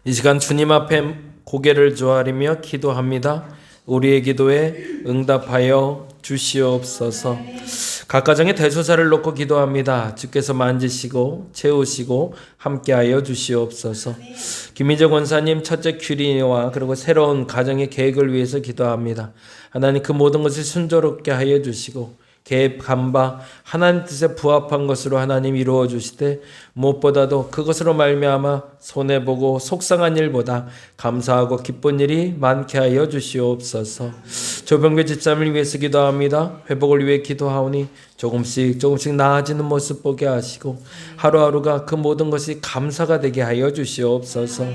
이 시간 주님 앞에 고개를 조아리며 기도합니다. 우리의 기도에 응답하여 주시옵소서. 각 가정의 대소사를 놓고 기도합니다. 주께서 만지시고 채우시고 함께하여 주시옵소서. 김희재 권사님 첫째 큐리와 그리고 새로운 가정의 계획을 위해서 기도합니다. 하나님 그 모든 것을 순조롭게 하여 주시고 계획 간바 하나님 뜻에 부합한 것으로 하나님 이루어 주시되 무엇보다도 그것으로 말미암아 손해보고 속상한 일보다 감사하고 기쁜 일이 많게 하여 주시옵소서. 조병규 집사님을 위해서 기도합니다. 회복을 위해 기도하오니 조금씩 나아지는 모습 보게 하시고 하루하루가 그 모든 것이 감사가 되게 하여 주시옵소서.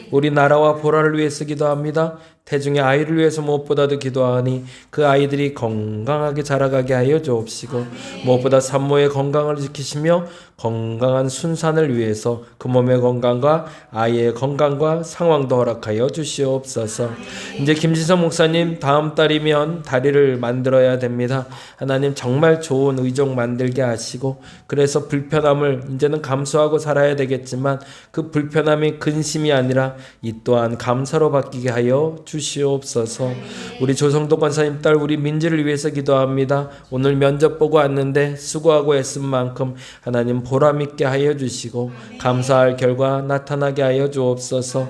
우리 나라와 보라를 위해서 기도합니다. 태중의 아이를 위해서 무엇보다도 기도하니 그 아이들이 건강하게 자라가게 하여 주옵시고 무엇보다 산모의 건강을 지키시며 건강한 순산을 위해서 그 몸의 건강과 아이의 건강과 상황도 허락하여 주시옵소서. 이제 김진성 목사님 다음 달이면 다리를 만들어야 됩니다. 하나님 정말 좋은 의족 만들게 하시고 그래서 불편함을 이제는 감수하고 살아야 되겠지만 그 불편함이 근심이 아니라 이 또한 감사로 바뀌게 하여 주시옵소서. 우리 조성도 권사님 딸 우리 민지를 위해서 기도합니다. 오늘 면접 보고 왔는데 수고하고 애쓴 만큼 하나님 보람있게 하여 주시고 감사할 결과 나타나게 하여 주옵소서.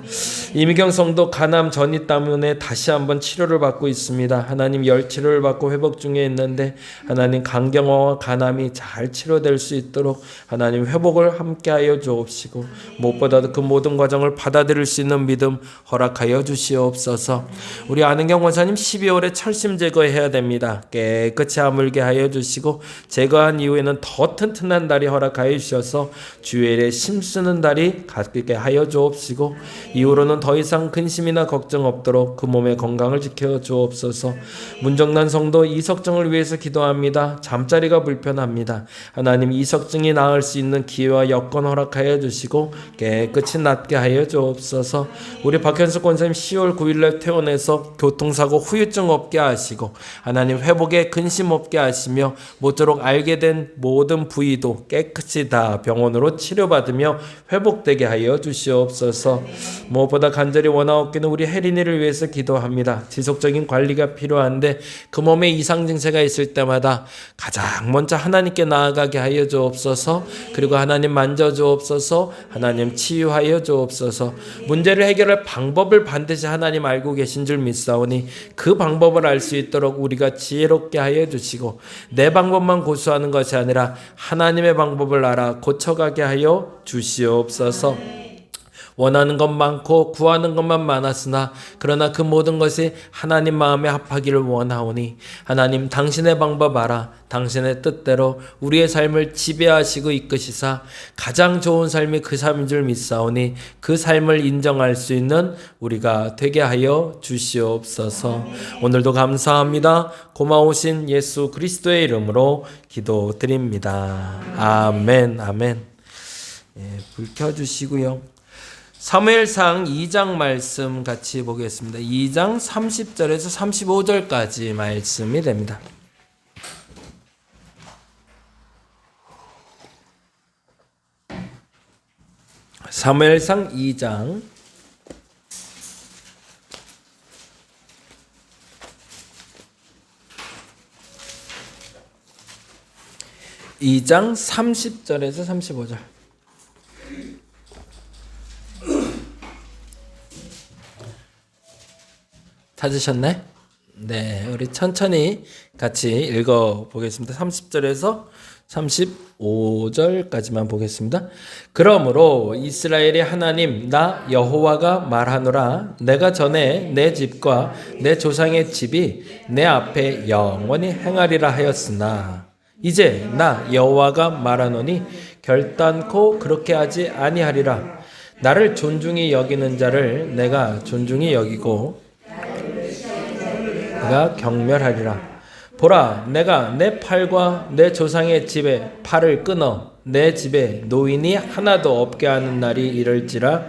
이미경 성도 간암 전이 때문에 다시 한번 치료를 받고 있습니다. 하나님 열 치료를 받고 회복 중에 있는데 하나님 간경화와 간암이 잘 치료될 수 있도록 하나님 회복을 함께 하여 주옵시고 무엇보다도 그 모든 과정을 받아들일 수 있는 믿음 허락하여 주시옵소서. 우리 안은경 원사님 12월에 철심 제거해야 됩니다. 깨끗이 아물게 하여 주시고 제거한 이후에는 더 튼튼한 다리 허락하여 주셔서 주일에 심쓰는 다리 갖게 하여 주옵시고 이후로는 더 이상 근심이나 걱정 없도록 그 몸의 건강을 지켜 주옵소서. 문정난 성도 이석증을 위해서 기도합니다. 잠자리가 불편합니다. 하나님 이석증이 나을 수 있는 기회와 여건 허락하여 주시고 깨끗이 낫게 하여 주옵소서. 우리 박현숙 권사님 10월 9일날 퇴원해서 교통사고 후유증 없게 하시고 하나님 회복에 근심 없게 하시며 모쪼록 알게 된 모든 부위도 깨끗이 다 병원으로 치료받으며 회복되게 하여 주시옵소서. 무엇보다 간절히 원하옵기는 우리 혜린이를 위해서 기도합니다. 지속적인 관리가 필요한데 그 몸에 이상 증세가 있을 때마다 가장 먼저 하나님께 나아가게 하여 주옵소서. 그리고 하나님 만져 주옵소서. 하나님 치유하여 주옵소서. 문제를 해결할 방법을 반드시 하나님 알고 계신 줄 믿사오니 그 방법을 알 수 있도록 우리가 지혜롭게 하여 주시고 내 방법만 고수하는 것이 아니라 하나님의 방법을 알아 고쳐가게 하여 주시옵소서. 원하는 것 많고 구하는 것만 많았으나 그러나 그 모든 것이 하나님 마음에 합하기를 원하오니 하나님 당신의 방법 알아 당신의 뜻대로 우리의 삶을 지배하시고 이끄시사 가장 좋은 삶이 그 삶인 줄 믿사오니 그 삶을 인정할 수 있는 우리가 되게 하여 주시옵소서. 오늘도 감사합니다. 고마우신 예수 그리스도의 이름으로 기도드립니다. 아멘. 아멘. 불 켜주시고요. 사무엘상 2장 말씀 같이 보겠습니다. 2장 30절에서 35절까지 말씀이 됩니다. 사무엘상 2장 30절에서 35절. 찾으셨나요? 네, 우리 천천히 같이 읽어보겠습니다. 30절에서 35절까지만 보겠습니다. 그러므로 이스라엘의 하나님 나 여호와가 말하노라. 내가 전에 내 집과 내 조상의 집이 내 앞에 영원히 행하리라 하였으나 이제 나 여호와가 말하노니 결단코 그렇게 하지 아니하리라. 나를 존중히 여기는 자를 내가 존중히 여기고 내가 경멸하리라. 보라, 내가 내 팔과 내 조상의 집에 팔을 끊어 내 집에 노인이 하나도 없게 하는 날이 이럴지라.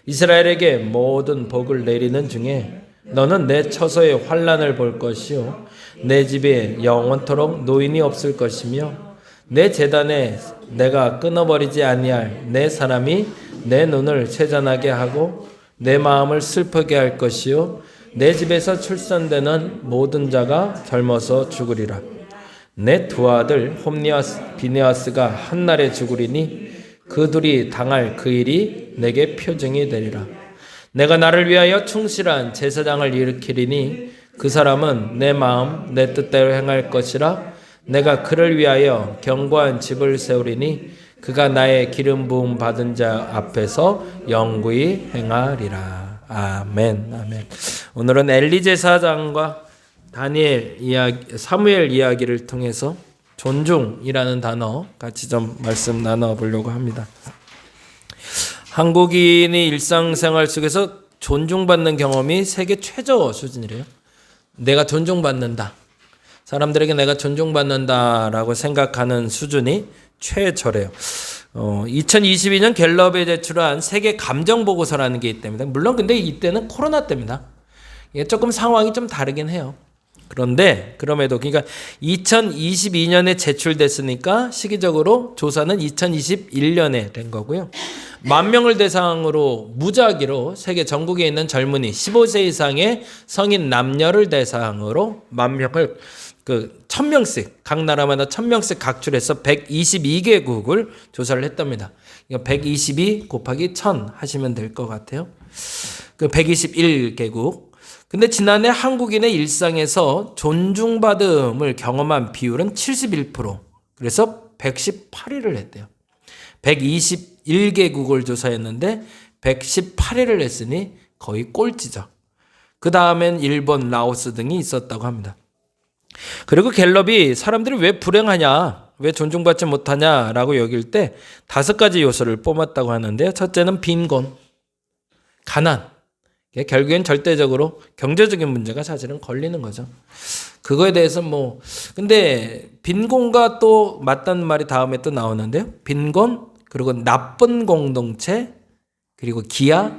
이스라엘에게 모든 복을 내리는 중에 너는 내 처소의 환난을 볼 것이요 내 집에 영원토록 노인이 없을 것이며 내 제단에 내가 끊어버리지 아니할 내 사람이 내 눈을 채잔하게 하고 내 마음을 슬프게 할 것이요 내 집에서 출산되는 모든 자가 젊어서 죽으리라. 내 두 아들 홈니아스 비네아스가 한날에 죽으리니 그 둘이 당할 그 일이 내게 표징이 되리라. 내가 나를 위하여 충실한 제사장을 일으키리니 그 사람은 내 마음 내 뜻대로 행할 것이라. 내가 그를 위하여 견고한 집을 세우리니 그가 나의 기름 부음 받은 자 앞에서 영구히 행하리라. 아멘. 아멘. 오늘은 엘리 제사장과 다니엘 이야기, 사무엘 이야기를 통해서 존중이라는 단어 같이 좀 말씀 나눠보려고 합니다. 한국인이 일상생활 속에서 존중받는 경험이 세계 최저 수준이래요. 내가 존중받는다. 사람들에게 내가 존중받는다라고 생각하는 수준이 최저래요. 2022년 갤럽에 제출한 세계 감정보고서라는 게 있답니다. 물론 근데 이때는 코로나 때입니다. 이게 조금 상황이 좀 다르긴 해요. 그런데 그럼에도 그러니까 2022년에 제출됐으니까 시기적으로 조사는 2021년에 된 거고요. 10,000명을 대상으로 무작위로 세계 전국에 있는 젊은이 15세 이상의 성인 남녀를 대상으로 10,000명을 1,000명씩 각 나라마다 1,000명씩 각출해서 122개국을 조사를 했답니다. 122 곱하기 1,000 하시면 될 것 같아요. 121개국. 근데 지난해 한국인의 일상에서 존중받음을 경험한 비율은 71%. 그래서 118위를 했대요. 121개국을 조사했는데 118위를 했으니 거의 꼴찌죠. 그 다음엔 일본, 라오스 등이 있었다고 합니다. 그리고 갤럽이 사람들이 왜 불행하냐, 왜 존중받지 못하냐라고 여길 때 5가지 요소를 뽑았다고 하는데요. 첫째는 빈곤, 가난. 결국엔 절대적으로 경제적인 문제가 사실은 걸리는 거죠. 그거에 대해서 근데 빈곤과 또 맞다는 말이 다음에 또 나오는데요. 빈곤, 그리고 나쁜 공동체, 그리고 기아,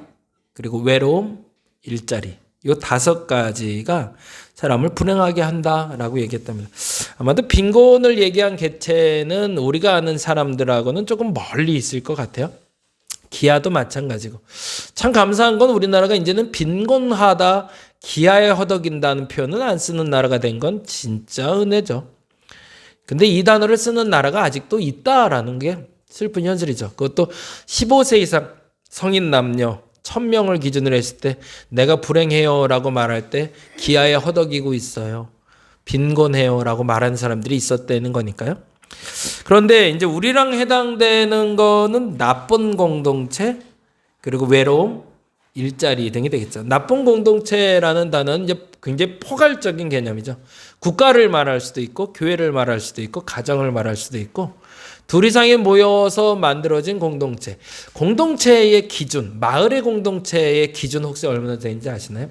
그리고 외로움, 일자리. 이 5가지가 사람을 불행하게 한다라고 얘기했답니다. 아마도 빈곤을 얘기한 개체는 우리가 아는 사람들하고는 조금 멀리 있을 것 같아요. 기아도 마찬가지고. 참 감사한 건 우리나라가 이제는 빈곤하다, 기아에 허덕인다는 표현은 안 쓰는 나라가 된 건 진짜 은혜죠. 근데 이 단어를 쓰는 나라가 아직도 있다라는 게 슬픈 현실이죠. 그것도 15세 이상 성인 남녀 1,000명을 기준으로 했을 때 내가 불행해요 라고 말할 때 기아에 허덕이고 있어요. 빈곤해요 라고 말하는 사람들이 있었다는 거니까요. 그런데 이제 우리랑 해당되는 거는 나쁜 공동체, 그리고 외로움, 일자리 등이 되겠죠. 나쁜 공동체라는 단어는 이제 굉장히 포괄적인 개념이죠. 국가를 말할 수도 있고, 교회를 말할 수도 있고, 가정을 말할 수도 있고, 둘 이상이 모여서 만들어진 공동체. 공동체의 기준, 마을의 공동체의 기준 혹시 얼마나 되는지 아시나요?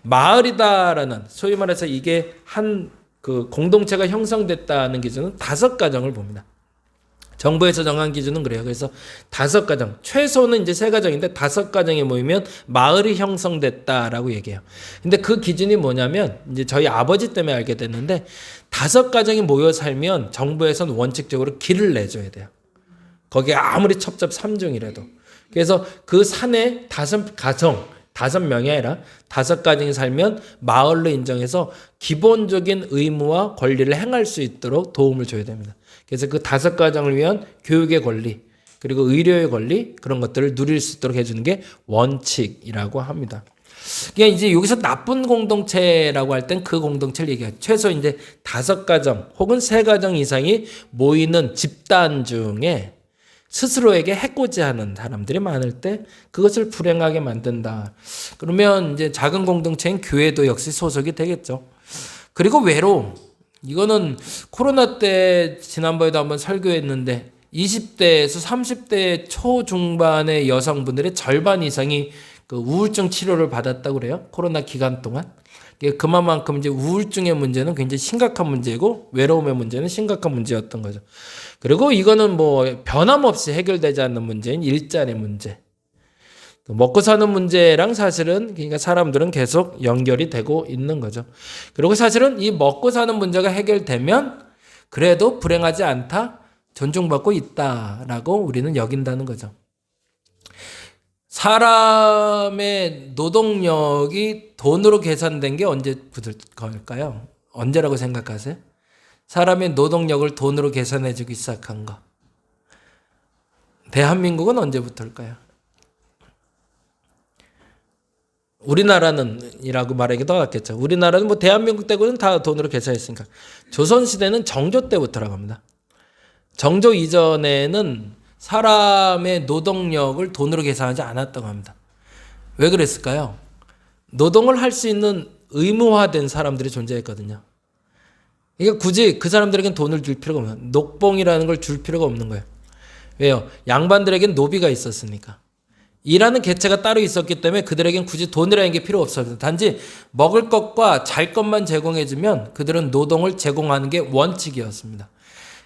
마을이다라는, 소위 말해서 이게 공동체가 형성됐다는 기준은 5가정을 봅니다. 정부에서 정한 기준은 그래요. 그래서 5가정, 최소는 이제 3가정인데 5가정이 모이면 마을이 형성됐다라고 얘기해요. 근데 그 기준이 뭐냐면 이제 저희 아버지 때문에 알게 됐는데 5가정이 모여 살면 정부에서는 원칙적으로 길을 내줘야 돼요. 거기에 아무리 첩첩산중이라도. 그래서 그 산에 5가정, 5명이 아니라 5가정이 살면 마을로 인정해서 기본적인 의무와 권리를 행할 수 있도록 도움을 줘야 됩니다. 그래서 그 5가정을 위한 교육의 권리, 그리고 의료의 권리, 그런 것들을 누릴 수 있도록 해주는 게 원칙이라고 합니다. 그러니까 이제 여기서 나쁜 공동체라고 할 땐 그 공동체를 얘기해요. 최소 이제 5가정 혹은 3가정 이상이 모이는 집단 중에 스스로에게 해코지하는 사람들이 많을 때 그것을 불행하게 만든다. 그러면 이제 작은 공동체인 교회도 역시 소속이 되겠죠. 그리고 외로움. 이거는 코로나 때 지난번에도 한번 설교했는데 20대에서 30대 초중반의 여성분들의 절반 이상이 그 우울증 치료를 받았다고 그래요. 코로나 기간 동안. 그만큼 이제 우울증의 문제는 굉장히 심각한 문제고 외로움의 문제는 심각한 문제였던 거죠. 그리고 이거는 변함없이 해결되지 않는 문제인 일자리 문제. 먹고 사는 문제랑 사실은 그러니까 사람들은 계속 연결이 되고 있는 거죠. 그리고 사실은 이 먹고 사는 문제가 해결되면 그래도 불행하지 않다, 존중받고 있다라고 우리는 여긴다는 거죠. 사람의 노동력이 돈으로 계산된 게 언제부터일까요? 언제라고 생각하세요? 사람의 노동력을 돈으로 계산해주기 시작한 거. 대한민국은 언제부터일까요? 우리나라는 이라고 말하기 더 낫겠죠. 우리나라는 뭐 대한민국 때고는 다 돈으로 계산했으니까. 조선시대는 정조 때부터라고 합니다. 정조 이전에는 사람의 노동력을 돈으로 계산하지 않았다고 합니다. 왜 그랬을까요? 노동을 할 수 있는 의무화된 사람들이 존재했거든요. 그러니까 굳이 그 사람들에겐 돈을 줄 필요가 없는 거예요. 녹봉이라는 걸 줄 필요가 없는 거예요. 왜요? 양반들에겐 노비가 있었으니까. 일하는 계체가 따로 있었기 때문에 그들에겐 굳이 돈이라는 게 필요 없었어요. 단지 먹을 것과 잘 것만 제공해주면 그들은 노동을 제공하는 게 원칙이었습니다.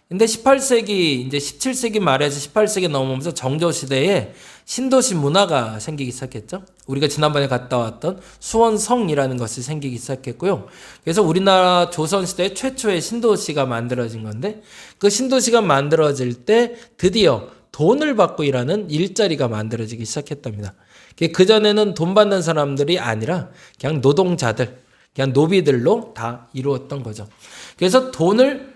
근데 18세기, 이제 17세기 말에서 18세기 넘으면서 정조시대에 신도시 문화가 생기기 시작했죠. 우리가 지난번에 갔다 왔던 수원성이라는 것이 생기기 시작했고요. 그래서 우리나라 조선시대 최초의 신도시가 만들어진 건데 그 신도시가 만들어질 때 드디어 돈을 받고 일하는 일자리가 만들어지기 시작했답니다. 그전에는 돈 받는 사람들이 아니라 그냥 노동자들, 그냥 노비들로 다 이루었던 거죠. 그래서 돈을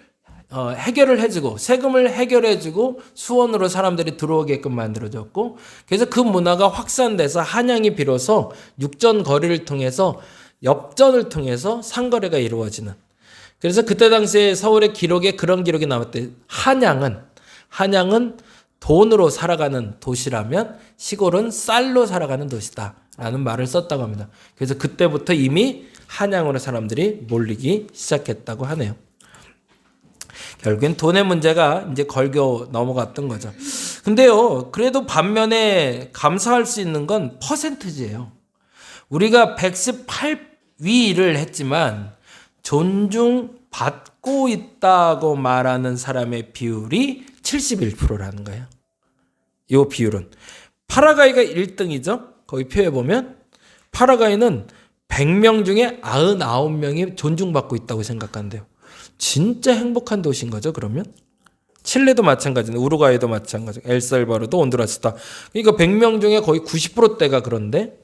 해결을 해주고 세금을 해결해주고 수원으로 사람들이 들어오게끔 만들어졌고 그래서 그 문화가 확산돼서 한양이 비로소 육전 거리를 통해서 엽전을 통해서 상거래가 이루어지는 그래서 그때 당시에 서울의 기록에 그런 기록이 나왔대. 한양은 돈으로 살아가는 도시라면 시골은 쌀로 살아가는 도시다 라는 말을 썼다고 합니다. 그래서 그때부터 이미 한양으로 사람들이 몰리기 시작했다고 하네요. 결국엔 돈의 문제가 이제 걸겨 넘어갔던 거죠. 근데요, 그래도 반면에 감사할 수 있는 건 퍼센트지예요. 우리가 118위를 했지만 존중받고 있다고 말하는 사람의 비율이 71%라는 거예요. 이 비율은. 파라과이가 1등이죠. 거기 표에 보면 파라과이는 100명 중에 99명이 존중받고 있다고 생각한대요. 진짜 행복한 도시인 거죠, 그러면? 칠레도 마찬가지인데, 우루과이도 마찬가지고, 엘살바도르도 온두라스다. 그러니까 100명 중에 거의 90%대가 그런데,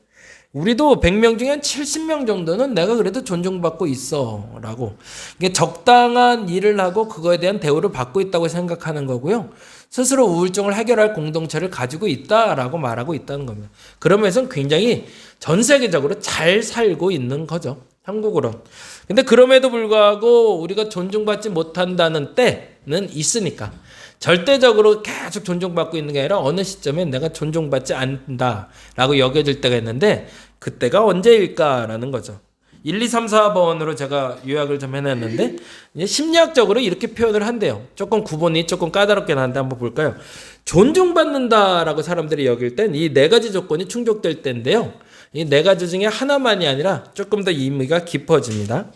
우리도 100명 중에 한 70명 정도는 내가 그래도 존중받고 있어. 라고. 이게 적당한 일을 하고 그거에 대한 대우를 받고 있다고 생각하는 거고요. 스스로 우울증을 해결할 공동체를 가지고 있다라고 말하고 있다는 겁니다. 그러면서 굉장히 전 세계적으로 잘 살고 있는 거죠. 한국으로. 근데 그럼에도 불구하고 우리가 존중받지 못한다는 때는 있으니까 절대적으로 계속 존중받고 있는 게 아니라 어느 시점에 내가 존중받지 않는다라고 여겨질 때가 있는데 그때가 언제일까라는 거죠. 1, 2, 3, 4번으로 제가 요약을 좀 해놨는데 이제 심리학적으로 이렇게 표현을 한대요. 조금 구분이 조금 까다롭긴 한데 한번 볼까요? 존중받는다라고 사람들이 여길 땐 이 네 가지 조건이 충족될 때인데요. 이 네 가지 중에 하나만이 아니라 조금 더 의미가 깊어집니다.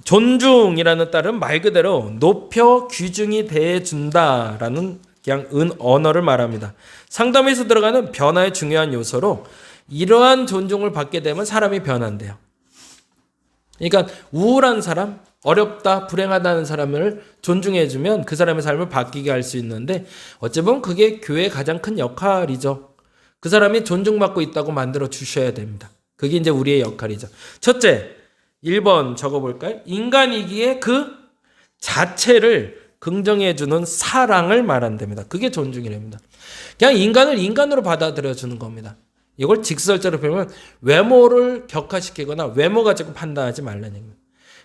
존중이라는 딸은 말 그대로 높여 귀중히 대해준다라는 그냥 언어를 말합니다. 상담에서 들어가는 변화의 중요한 요소로 이러한 존중을 받게 되면 사람이 변한대요. 그러니까 우울한 사람, 어렵다, 불행하다는 사람을 존중해주면 그 사람의 삶을 바뀌게 할 수 있는데 어찌 보면 그게 교회의 가장 큰 역할이죠. 그 사람이 존중받고 있다고 만들어 주셔야 됩니다. 그게 이제 우리의 역할이죠. 첫째, 1번 적어볼까요? 인간이기에 그 자체를 긍정해주는 사랑을 말한답니다. 그게 존중이랍니다. 그냥 인간을 인간으로 받아들여주는 겁니다. 이걸 직설적으로 표현하면 외모를 격화시키거나 외모 가지고 판단하지 말라는 얘기입니다.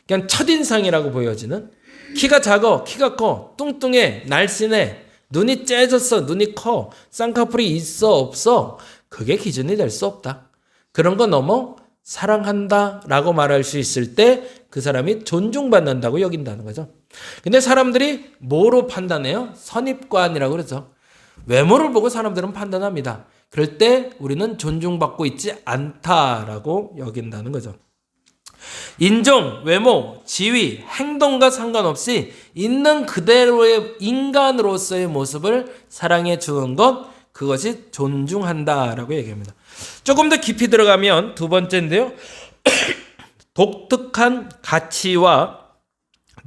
그냥 첫인상이라고 보여지는 키가 작아, 키가 커, 뚱뚱해, 날씬해, 눈이 째졌어, 눈이 커, 쌍꺼풀이 있어, 없어. 그게 기준이 될 수 없다. 그런 거 넘어 사랑한다 라고 말할 수 있을 때 그 사람이 존중받는다고 여긴다는 거죠. 근데 사람들이 뭐로 판단해요? 선입관이라고 그러죠. 외모를 보고 사람들은 판단합니다. 그럴 때 우리는 존중받고 있지 않다라고 여긴다는 거죠. 인종, 외모, 지위, 행동과 상관없이 있는 그대로의 인간으로서의 모습을 사랑해 주는 것, 그것이 존중한다라고 얘기합니다. 조금 더 깊이 들어가면 두 번째인데요. 독특한 가치와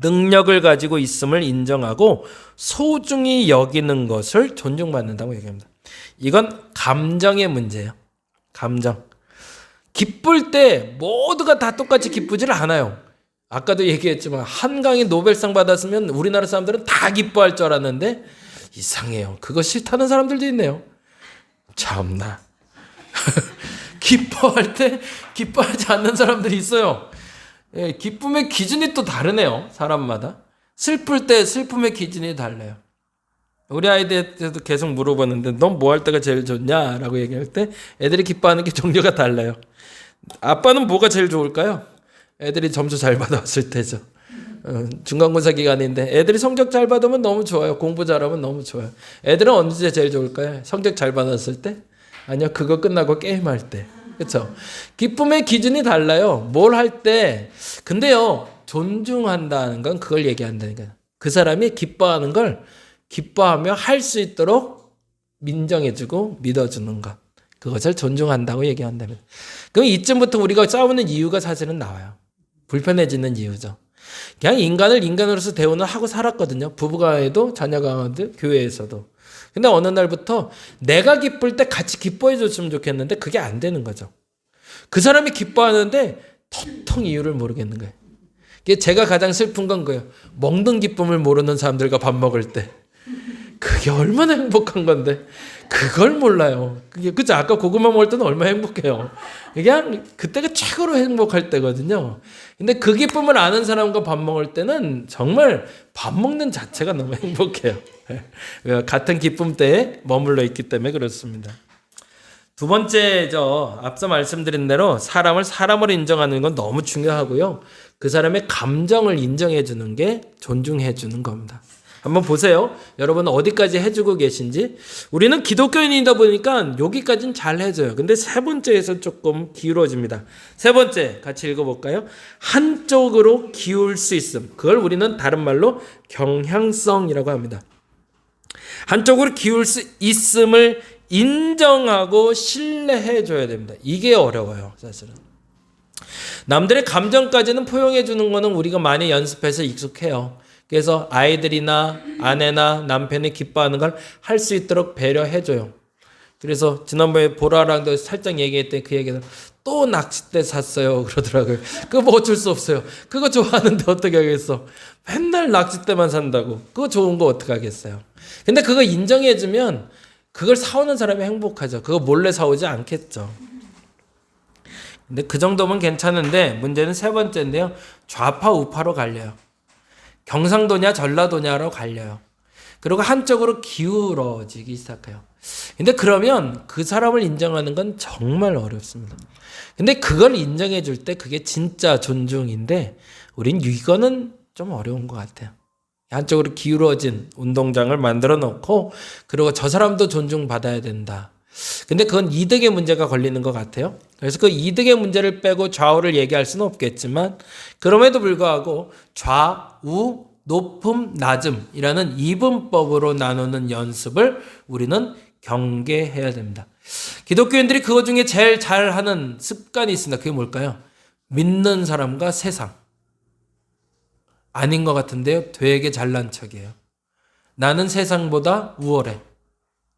능력을 가지고 있음을 인정하고 소중히 여기는 것을 존중받는다고 얘기합니다. 이건 감정의 문제예요. 감정. 기쁠 때 모두가 다 똑같이 기쁘지를 않아요. 아까도 얘기했지만 한강이 노벨상 받았으면 우리나라 사람들은 다 기뻐할 줄 알았는데 이상해요. 그거 싫다는 사람들도 있네요. 참나. 기뻐할 때 기뻐하지 않는 사람들이 있어요. 예, 기쁨의 기준이 또 다르네요. 사람마다. 슬플 때 슬픔의 기준이 달라요. 우리 아이들한테도 계속 물어보는데 넌 뭐 할 때가 제일 좋냐? 라고 얘기할 때 애들이 기뻐하는 게 종류가 달라요. 아빠는 뭐가 제일 좋을까요? 애들이 점수 잘 받아왔을 때죠. 중간고사 기간인데 애들이 성적 잘 받으면 너무 좋아요. 공부 잘하면 너무 좋아요. 애들은 언제 제일 좋을까요? 성적 잘 받았을 때? 아니요, 그거 끝나고 게임할 때. 그렇죠? 기쁨의 기준이 달라요. 뭘 할 때. 근데요, 존중한다는 건 그걸 얘기한다니까요. 그 사람이 기뻐하는 걸 기뻐하며 할 수 있도록 인정해주고 믿어주는 것. 그것을 존중한다고 얘기한다면. 그럼 이쯤부터 우리가 싸우는 이유가 사실은 나와요. 불편해지는 이유죠. 그냥 인간을 인간으로서 대우는 하고 살았거든요. 부부간에도 자녀간에도 교회에서도. 근데 어느 날부터 내가 기쁠 때 같이 기뻐해 줬으면 좋겠는데 그게 안 되는 거죠. 그 사람이 기뻐하는데 텅텅 이유를 모르겠는 거예요. 이게 제가 가장 슬픈 건 거예요. 먹는 기쁨을 모르는 사람들과 밥 먹을 때. 그게 얼마나 행복한 건데 그걸 몰라요. 그게 그죠? 아까 고구마 먹을 때는 얼마나 행복해요. 그냥 그때가 최고로 행복할 때거든요. 근데 그 기쁨을 아는 사람과 밥 먹을 때는 정말 밥 먹는 자체가 너무 행복해요. 같은 기쁨대에 머물러 있기 때문에 그렇습니다. 두 번째, 앞서 말씀드린 대로 사람을 사람으로 인정하는 건 너무 중요하고요. 그 사람의 감정을 인정해 주는 게 존중해 주는 겁니다. 한번 보세요. 여러분 어디까지 해주고 계신지. 우리는 기독교인이다 보니까 여기까지는 잘 해줘요. 근데 세 번째에서 조금 기울어집니다. 세 번째 같이 읽어볼까요? 한쪽으로 기울 수 있음. 그걸 우리는 다른 말로 경향성이라고 합니다. 한쪽으로 기울 수 있음을 인정하고 신뢰해 줘야 됩니다. 이게 어려워요, 사실은. 남들의 감정까지는 포용해 주는 거는 우리가 많이 연습해서 익숙해요. 그래서 아이들이나 아내나 남편이 기뻐하는 걸 할 수 있도록 배려해 줘요. 그래서 지난번에 보라랑도 살짝 얘기했더니 그 얘기는 또 낚싯대 샀어요 그러더라고요. 그거 뭐 어쩔 수 없어요. 그거 좋아하는데 어떻게 하겠어. 맨날 낚싯대만 산다고. 그거 좋은 거 어떻게 하겠어요. 근데 그거 인정해 주면 그걸 사오는 사람이 행복하죠. 그거 몰래 사오지 않겠죠. 근데 그 정도면 괜찮은데 문제는 세 번째인데요. 좌파 우파로 갈려요. 경상도냐 전라도냐로 갈려요. 그리고 한쪽으로 기울어지기 시작해요. 근데 그러면 그 사람을 인정하는 건 정말 어렵습니다. 근데 그걸 인정해 줄 때 그게 진짜 존중인데 우린 이거는 좀 어려운 것 같아요. 한쪽으로 기울어진 운동장을 만들어 놓고 그리고 저 사람도 존중받아야 된다. 근데 그건 이득의 문제가 걸리는 것 같아요. 그래서 그 이득의 문제를 빼고 좌우를 얘기할 수는 없겠지만 그럼에도 불구하고 좌우, 높음, 낮음이라는 이분법으로 나누는 연습을 우리는 경계해야 됩니다. 기독교인들이 그것 중에 제일 잘하는 습관이 있습니다. 그게 뭘까요? 믿는 사람과 세상. 아닌 것 같은데요. 되게 잘난 척이에요. 나는 세상보다 우월해.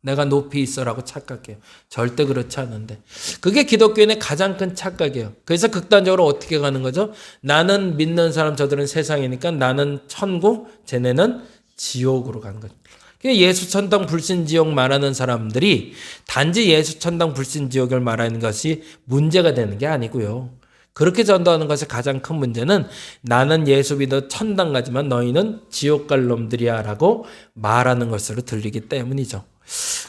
내가 높이 있어라고 착각해요. 절대 그렇지 않은데. 그게 기독교인의 가장 큰 착각이에요. 그래서 극단적으로 어떻게 가는 거죠? 나는 믿는 사람, 저들은 세상이니까 나는 천국, 쟤네는 지옥으로 가는 거죠. 예수 천당 불신 지옥 말하는 사람들이 단지 예수 천당 불신 지옥을 말하는 것이 문제가 되는 게 아니고요. 그렇게 전도하는 것의 가장 큰 문제는 나는 예수 믿어 천당 가지만 너희는 지옥 갈 놈들이야 라고 말하는 것으로 들리기 때문이죠.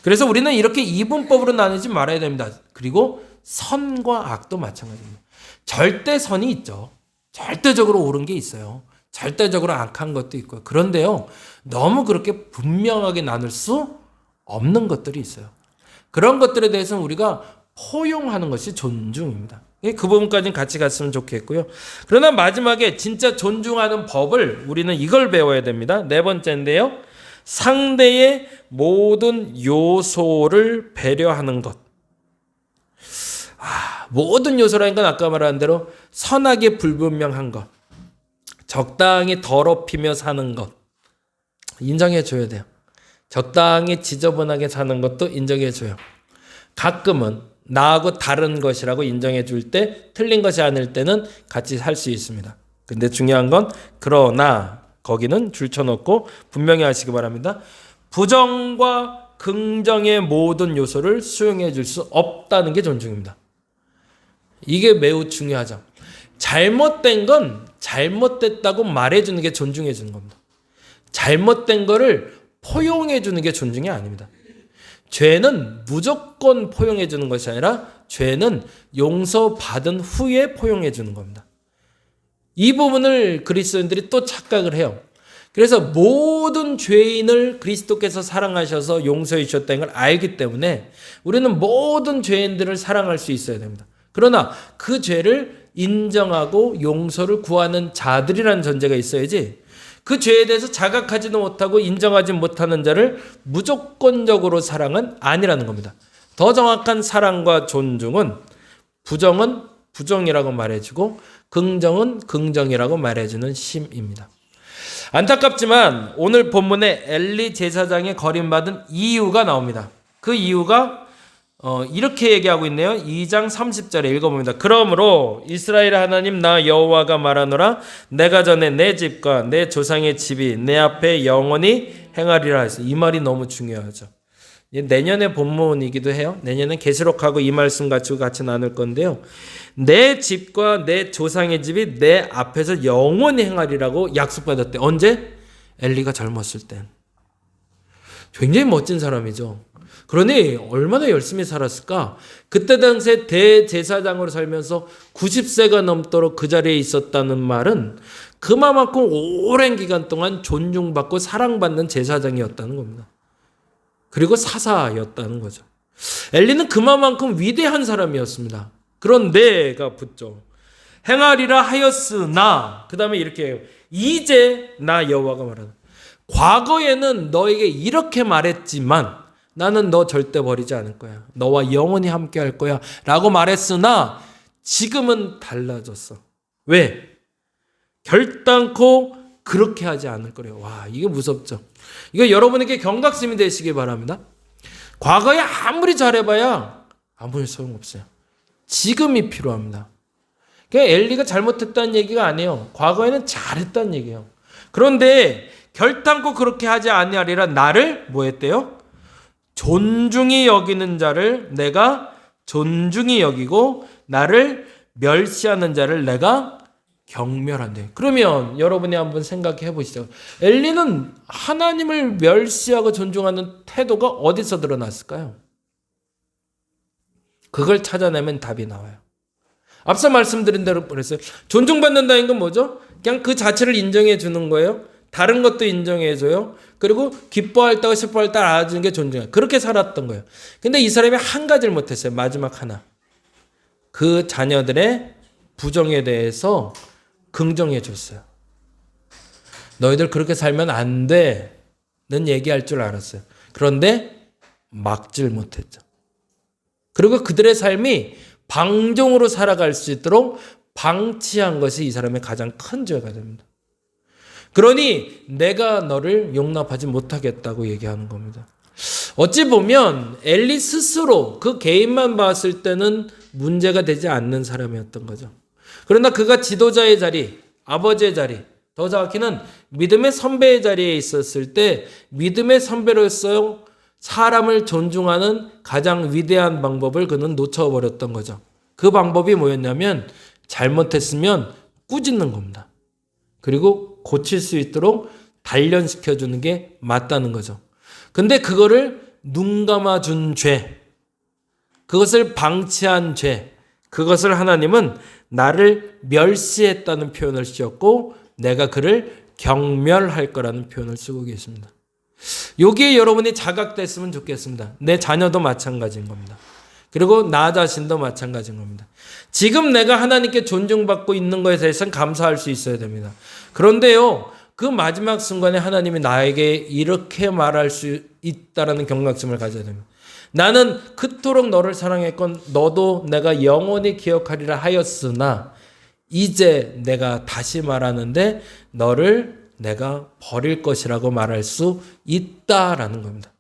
그래서 우리는 이렇게 이분법으로 나누지 말아야 됩니다. 그리고 선과 악도 마찬가지입니다. 절대선이 있죠. 절대적으로 옳은 게 있어요. 절대적으로 악한 것도 있고요. 그런데요, 너무 그렇게 분명하게 나눌 수 없는 것들이 있어요. 그런 것들에 대해서는 우리가 포용하는 것이 존중입니다. 그 부분까지는 같이 갔으면 좋겠고요. 그러나 마지막에 진짜 존중하는 법을 우리는 이걸 배워야 됩니다. 네 번째인데요. 상대의 모든 요소를 배려하는 것. 모든 요소라는 건 아까 말한 대로 선악의 불분명한 것, 적당히 더럽히며 사는 것 인정해 줘야 돼요. 적당히 지저분하게 사는 것도 인정해 줘요. 가끔은 나하고 다른 것이라고 인정해 줄 때, 틀린 것이 아닐 때는 같이 살 수 있습니다. 근데 중요한 건 그러나 거기는 줄쳐놓고 분명히 하시기 바랍니다. 부정과 긍정의 모든 요소를 수용해 줄 수 없다는 게 존중입니다. 이게 매우 중요하죠. 잘못된 건 잘못됐다고 말해주는 게 존중해 주는 겁니다. 잘못된 거를 포용해 주는 게 존중이 아닙니다. 죄는 무조건 포용해 주는 것이 아니라 죄는 용서받은 후에 포용해 주는 겁니다. 이 부분을 그리스도인들이 또 착각을 해요. 그래서 모든 죄인을 그리스도께서 사랑하셔서 용서해 주셨다는 걸 알기 때문에 우리는 모든 죄인들을 사랑할 수 있어야 됩니다. 그러나 그 죄를 인정하고 용서를 구하는 자들이라는 전제가 있어야지, 그 죄에 대해서 자각하지도 못하고 인정하지 못하는 자를 무조건적으로 사랑은 아니라는 겁니다. 더 정확한 사랑과 존중은 부정은 부정이라고 말해주고 긍정은 긍정이라고 말해주는 심입니다. 안타깝지만 오늘 본문에 엘리 제사장의 거림받은 이유가 나옵니다. 그 이유가 이렇게 얘기하고 있네요. 2장 30절에 읽어봅니다. 그러므로 이스라엘 하나님 나 여호와가 말하노라, 내가 전에 내 집과 내 조상의 집이 내 앞에 영원히 행하리라 했어. 이 말이 너무 중요하죠. 내년의 본문이기도 해요. 내년엔 계시록하고 이 말씀 가지고 같이 나눌 건데요. 내 집과 내 조상의 집이 내 앞에서 영원히 행하리라고 약속받았대. 언제? 엘리가 젊었을 땐. 굉장히 멋진 사람이죠. 그러니 얼마나 열심히 살았을까? 그때 당시에 대제사장으로 살면서 90세가 넘도록 그 자리에 있었다는 말은 그만큼 오랜 기간 동안 존중받고 사랑받는 제사장이었다는 겁니다. 그리고 사사였다는 거죠. 엘리는 그만큼 위대한 사람이었습니다. 그런데가 붙죠. 행하리라 하였으나, 그 다음에 이렇게 해요. 이제 나 여호와가 말하는, 과거에는 너에게 이렇게 말했지만 나는 너 절대 버리지 않을 거야. 너와 영원히 함께 할 거야. 라고 말했으나 지금은 달라졌어. 왜? 결단코 그렇게 하지 않을 거래요. 와, 이게 무섭죠. 이거 여러분에게 경각심이 되시기 바랍니다. 과거에 아무리 잘해봐야 아무 소용없어요. 지금이 필요합니다. 그러니까 엘리가 잘못했다는 얘기가 아니에요. 과거에는 잘했다는 얘기예요. 그런데 결단코 그렇게 하지 아니하리라, 나를 뭐 했대요? 존중히 여기는 자를 내가 존중히 여기고 나를 멸시하는 자를 내가 경멸한대. 그러면 여러분이 한번 생각해 보시죠. 엘리는 하나님을 멸시하고 존중하는 태도가 어디서 드러났을까요? 그걸 찾아내면 답이 나와요. 앞서 말씀드린 대로 그랬어요. 존중받는다는 건 뭐죠? 그냥 그 자체를 인정해 주는 거예요. 다른 것도 인정해 줘요. 그리고 기뻐할 때와 슬퍼할 때 알아주는 게 존중해요. 그렇게 살았던 거예요. 근데 이 사람이 한 가지를 못했어요. 마지막 하나. 그 자녀들의 부정에 대해서 긍정해 줬어요. 너희들 그렇게 살면 안 돼는 얘기할 줄 알았어요. 그런데 막질 못했죠. 그리고 그들의 삶이 방종으로 살아갈 수 있도록 방치한 것이 이 사람의 가장 큰 죄가 됩니다. 그러니 내가 너를 용납하지 못하겠다고 얘기하는 겁니다. 어찌 보면 엘리 스스로 그 개인만 봤을 때는 문제가 되지 않는 사람이었던 거죠. 그러나 그가 지도자의 자리, 아버지의 자리, 더 정확히는 믿음의 선배의 자리에 있었을 때 믿음의 선배로서 사람을 존중하는 가장 위대한 방법을 그는 놓쳐버렸던 거죠. 그 방법이 뭐였냐면 잘못했으면 꾸짖는 겁니다. 그리고 고칠 수 있도록 단련시켜주는 게 맞다는 거죠. 근데 그거를 눈 감아준 죄, 그것을 방치한 죄, 그것을 하나님은 나를 멸시했다는 표현을 쓰셨고 내가 그를 경멸할 거라는 표현을 쓰고 계십니다. 여기에 여러분이 자각됐으면 좋겠습니다. 내 자녀도 마찬가지인 겁니다. 그리고 나 자신도 마찬가지인 겁니다. 지금 내가 하나님께 존중받고 있는 것에 대해서는 감사할 수 있어야 됩니다. 그런데요, 그 마지막 순간에 하나님이 나에게 이렇게 말할 수 있다라는 경각심을 가져야 됩니다. 나는 그토록 너를 사랑했건 너도 내가 영원히 기억하리라 하였으나 이제 내가 다시 말하는데 너를 내가 버릴 것이라고 말할 수 있다라는 겁니다.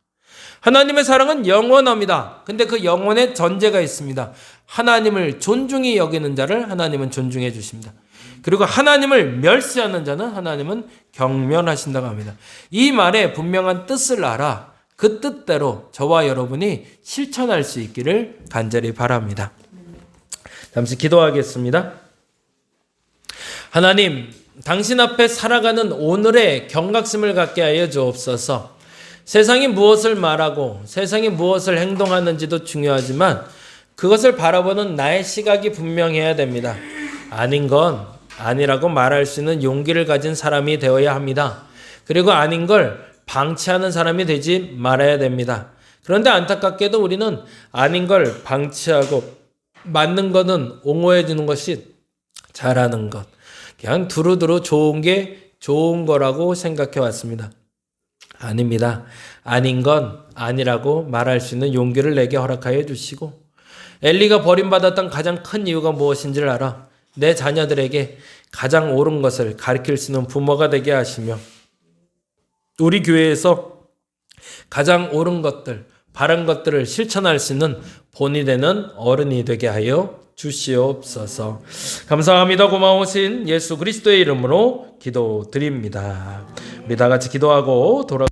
하나님의 사랑은 영원합니다. 근데 그 영원에 전제가 있습니다. 하나님을 존중히 여기는 자를 하나님은 존중해 주십니다. 그리고 하나님을 멸시하는 자는 하나님은 경멸하신다고 합니다. 이 말의 분명한 뜻을 알아 그 뜻대로 저와 여러분이 실천할 수 있기를 간절히 바랍니다. 잠시 기도하겠습니다. 하나님, 당신 앞에 살아가는 오늘의 경각심을 갖게 하여 주옵소서. 세상이 무엇을 말하고 세상이 무엇을 행동하는지도 중요하지만 그것을 바라보는 나의 시각이 분명해야 됩니다. 아닌 건 아니라고 말할 수 있는 용기를 가진 사람이 되어야 합니다. 그리고 아닌 걸 방치하는 사람이 되지 말아야 됩니다. 그런데 안타깝게도 우리는 아닌 걸 방치하고 맞는 거는 옹호해 주는 것이 잘하는 것. 그냥 두루두루 좋은 게 좋은 거라고 생각해 왔습니다. 아닙니다. 아닌 건 아니라고 말할 수 있는 용기를 내게 허락하여 주시고 엘리가 버림받았던 가장 큰 이유가 무엇인지를 알아 내 자녀들에게 가장 옳은 것을 가르칠 수 있는 부모가 되게 하시며 우리 교회에서 가장 옳은 것들, 바른 것들을 실천할 수 있는 본이 되는 어른이 되게 하여 주시옵소서. 감사합니다. 고마우신 예수 그리스도의 이름으로 기도드립니다. 우리 다 같이 기도하고 돌아